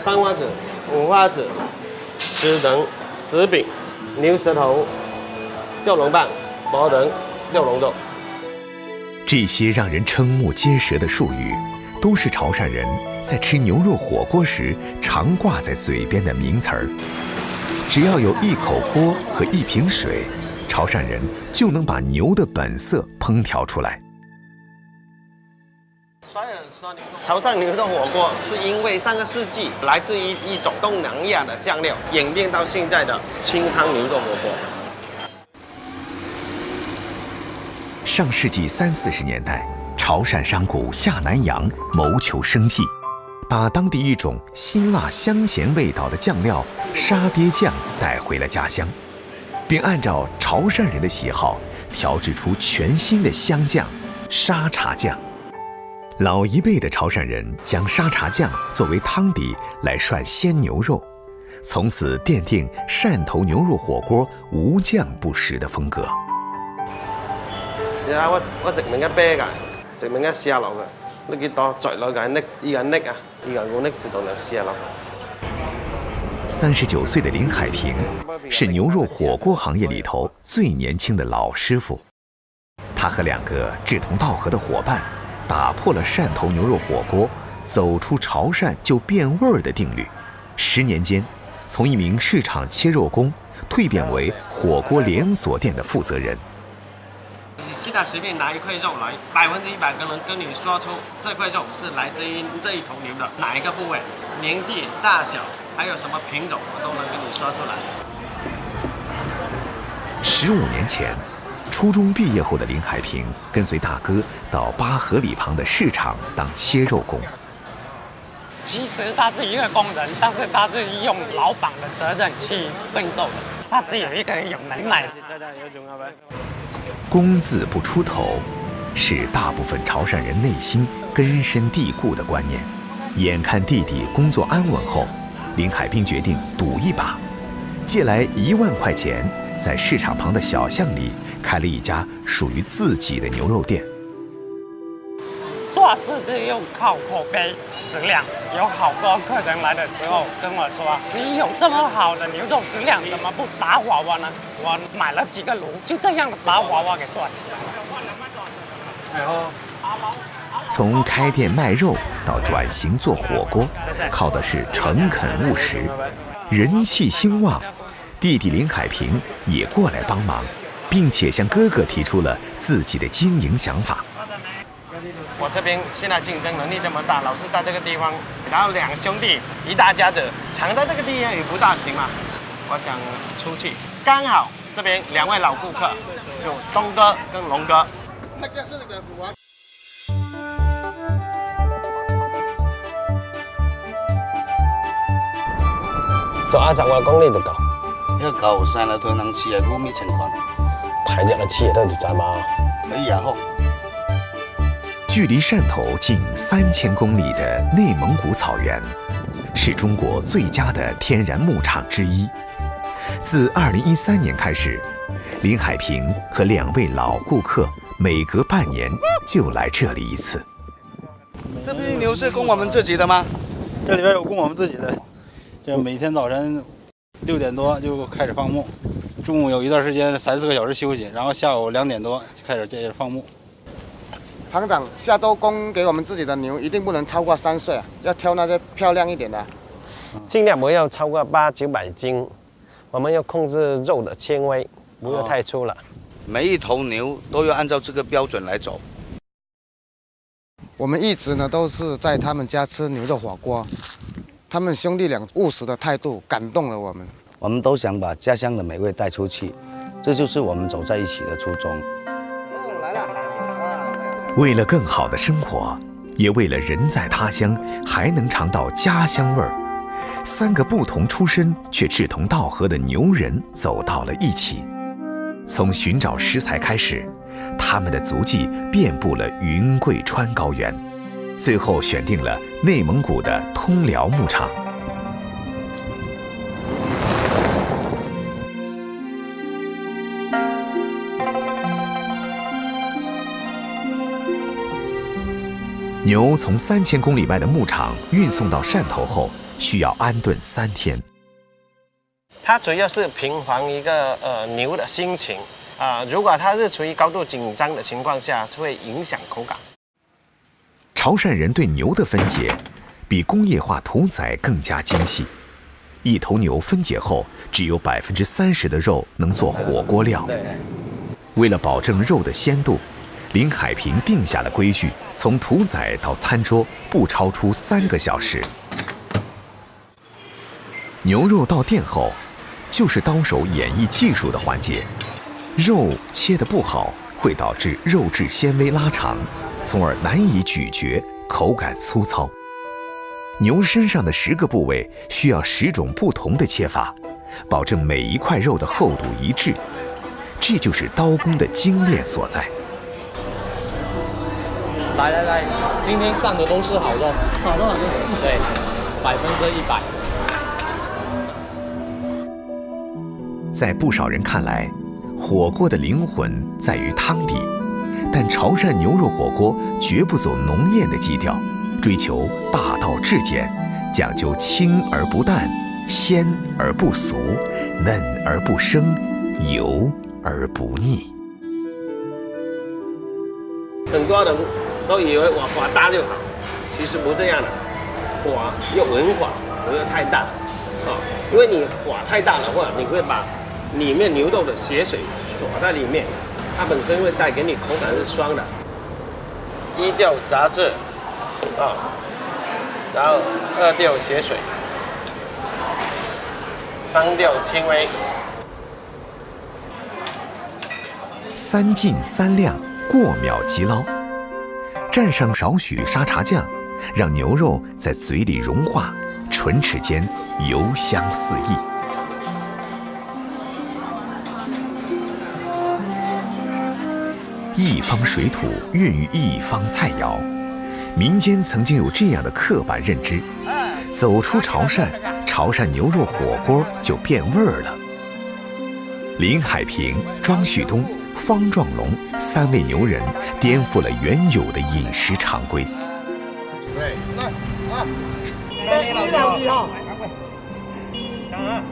三花子、五花子、枝等、石饼、牛舌头、吊龙棒、毛仁、吊龙肉。这些让人瞠目结舌的术语，都是潮汕人在吃牛肉火锅时常挂在嘴边的名词儿。只要有一口锅和一瓶水，潮汕人就能把牛的本色烹调出来。潮汕牛肉火锅是因为上个世纪来自于一种东南亚的酱料，演变到现在的清汤牛肉火锅。上世纪30-40年代，潮汕商贾下南洋谋求生计，把当地一种辛辣香咸味道的酱料沙爹酱带回了家乡，并按照潮汕人的喜好调制出全新的香酱沙茶酱。老一辈的潮汕人将沙茶酱作为汤底来涮鲜牛肉，从此奠定汕头牛肉火锅无酱不食的风格。你睇我直面嘅啤㗎，直面嘅試下落嘅，你幾多嚼落嘅搦，依個搦啊，依個我搦自動就試下落。39歲的林海平是牛肉火鍋行業裡頭最年輕的老師傅，他和2個志同道合的夥伴，打破了汕頭牛肉火鍋走出潮汕就變味兒的定律。10年間，從一名市場切肉工蛻變為火鍋連鎖店的負責人。你現在隨便拿一塊肉來，100%可能跟你說出這塊肉是來自於這一頭牛的哪一個部位、年紀、大小，還有什麼品種，我都能跟你說出來。15年前，初中畢業後的林海平跟隨大哥到八合里旁的市場當切肉工。其實他是一個工人，但是他是用老闆的責任去奮鬥的，他是有一個有能耐的。工字不出頭，是大部分潮汕人內心根深蒂固的觀念。眼看弟弟工作安穩後，林海平決定賭一把，借來1萬塊錢，在市場旁的小巷裡開了一家屬於自己的牛肉店。做事就用靠口碑質量，有好多客人來的時候跟我說：“你有這麼好的牛肉質量，怎麼不打娃娃呢？”我買了幾個爐，就這樣把娃娃給做起來了。從開店賣肉到轉型做火鍋，靠的是誠懇務實。人氣興旺，弟弟林海平也過來幫忙，並且向哥哥提出了自己的經營想法。我這邊現在競爭能力這麼大，老是在這個地方，然後2兄弟一大家子，常在這個地方也不大行嘛。我想出去，剛好這邊2位老顧客，就東哥跟龍哥。做10個公里就夠。一嚿晒啦，佢能吃係冇咩情況。抬隻嚟吃都就賺嘛。可以啊，好。距離汕頭近3000公里的內蒙古草原，是中國最佳的天然牧場之一。自2013年開始，林海平和2位老顧客每隔半年就來這裡一次。這批牛是供我們自己的嗎？這裡邊有供我們自己的，就每天早晨6點多就開始放牧，中午有一段時間3-4個小時休息，然後下午2點多就開始接着放牧。廠長下周供給我們自己的牛一定不能超過3歲啊，要挑那些漂亮一點的。盡量不要超過800-900斤，我們要控制肉的纖維，不要太粗了。每一頭牛都要按照這個標準來走。我們一直呢都是在他們家吃牛肉火鍋，他們兄弟倆務實的態度感動了我們。我們都想把家鄉的美味帶出去，這就是我們走在一起的初衷。來了。為了更好的生活，也為了人在他鄉還能嘗到家鄉味兒，3個不同出身卻志同道合的牛人走到了一起。從尋找食材開始，他們的足跡遍佈了雲貴川高原，最後選定了內蒙古的通遼牧場。牛从3000公里外的牧场运送到汕头后，需要安顿3天。它主要是平衡一个牛的心情如果它是处于高度紧张的情况下，就会影响口感。潮汕人对牛的分解比工业化屠宰更加精细，一头牛分解后只有30%的肉能做火锅料。为了保证肉的鲜度，林海平定下了规矩：从屠宰到餐桌不超出3个小时。牛肉到店后，就是刀手演绎技术的环节。肉切得不好，会导致肉质纤维拉长，从而难以咀嚼，口感粗糙。牛身上的10个部位需要10种不同的切法，保证每一块肉的厚度一致。这就是刀工的精炼所在。来，今天上的都是好肉，好肉，对，100%。在不少人看来，火锅的灵魂在于汤底，但潮汕牛肉火锅绝不走浓艳的基调，追求大道至简，讲究清而不淡，鲜而不俗，嫩而不生，油而不腻。很多人都以为我火大就好，其实不这样的，火要文火，不要太大因为你火太大的话，你会把里面牛肉的血水锁在里面，它本身会带给你口感是酸的。1掉杂质然后2掉血水，3掉轻微。3进3亮，过秒即捞。蘸上少许沙茶酱，让牛肉在嘴里融化，唇齿间油香四溢。一方水土孕育一方菜肴，民间曾经有这样的刻板认知，走出潮汕，潮汕牛肉火锅就变味儿了。林海平、庄旭东、方壮龙3位牛人颠覆了原有的饮食常规。对，来啊！